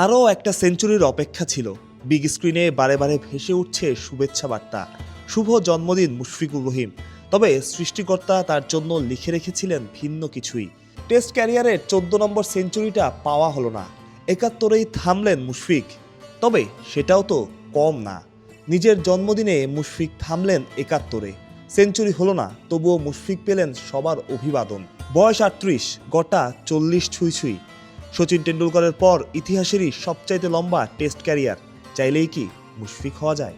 আরও একটা সেঞ্চুরির অপেক্ষা ছিল। বিগ স্ক্রিনে বারে বারে ভেসে উঠছে শুভেচ্ছা বার্তা, শুভ জন্মদিন মুশফিকুর রহিম। তবে সৃষ্টিকর্তা তার জন্য লিখে রেখেছিলেন ভিন্ন কিছুই। টেস্ট ক্যারিয়ারের 14 নম্বর সেঞ্চুরিটা পাওয়া হলো না, 71-এই থামলেন মুশফিক। তবে সেটাও তো কম না। নিজের জন্মদিনে মুশফিক থামলেন 71-এ। সেঞ্চুরি হলো না, তবুও মুশফিক পেলেন সবার অভিবাদন। বয়স 38, গটা 40 ছুঁই ছুঁই। সচিন টেন্ডুলকরের পর ইতিহাসেরই সবচাইতে লম্বা টেস্ট ক্যারিয়ার। চাইলেই কি মুশফিক হওয়া যায়?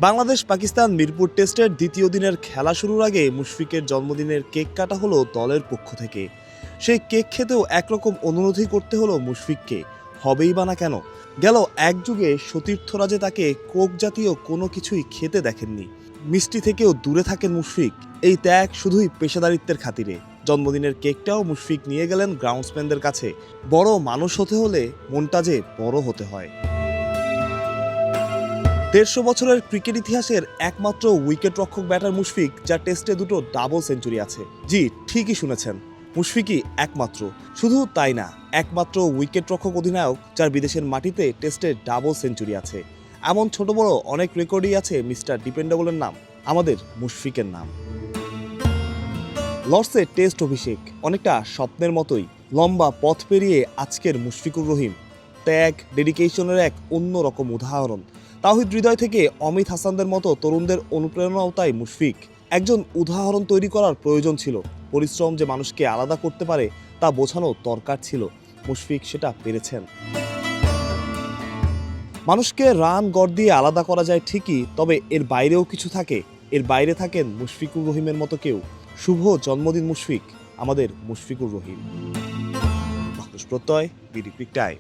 বাংলাদেশ পাকিস্তান মিরপুর টেস্টের দ্বিতীয় দিনের খেলা শুরুর আগে মুশফিকের জন্মদিনের কেক কাটা হলো দলের পক্ষ থেকে। সেই কেক খেতেও একরকম অনুরোধই করতে হলো মুশফিককে, হবেই বা না কেন। গেল এক যুগে সতীর্থরা যে তাকে কোক জাতীয় কোনো কিছুই খেতে দেখেননি। মিষ্টি থেকেও দূরে থাকেন মুশফিক। এই ত্যাগ শুধুই পেশাদারিত্বের খাতিরে। জন্মদিনের কেকটাও মুশফিক নিয়ে গেলেন গ্রাউন্ডসম্যানদের কাছে। বড় মানুষ হতে হলে মনটা যে বড় হতে হয়। 150 বছরের ক্রিকেট ইতিহাসের একমাত্র উইকেট রক্ষক ব্যাটার মুশফিক, যার টেস্টে দুটো ডাবল সেঞ্চুরি আছে। জি, ঠিকই শুনেছেন, মুশফিকই একমাত্র। শুধু তাই না, একমাত্র উইকেট রক্ষক অধিনায়ক যার বিদেশের মাটিতে টেস্টে ডাবল সেঞ্চুরি আছে। এমন ছোট বড় অনেক রেকর্ডই আছে মিস্টার ডিপেন্ডেবলের নাম, আমাদের মুশফিকের নাম। লর্ডসে টেস্ট অভিষেক অনেকটা স্বপ্নের মতোই। লম্বা পথ পেরিয়ে আজকের মুশফিকুর রহিম। ত্যাগ, ডেডিকেশনের এক অন্যরকম উদাহরণ। তাওহিদ হৃদয় থেকে অমিত হাসানদের মতো তরুণদের অনুপ্রেরণাও তাই মুশফিক। একজন উদাহরণ তৈরি করার প্রয়োজন ছিল। পরিশ্রম যে মানুষকে আলাদা করতে পারে তা বোঝানো দরকার ছিল। মুশফিক সেটা পেরেছেন। মানুষকে রান গড় দিয়ে আলাদা করা যায় ঠিকই, তবে এর বাইরেও কিছু থাকে। এর বাইরে থাকেন মুশফিকুর রহিমের মতো কেউ। শুভ জন্মদিন মুশফিক, আমাদের মুশফিকুর রহিম। প্রত্যয়, বিডি ক্রিক টাইম।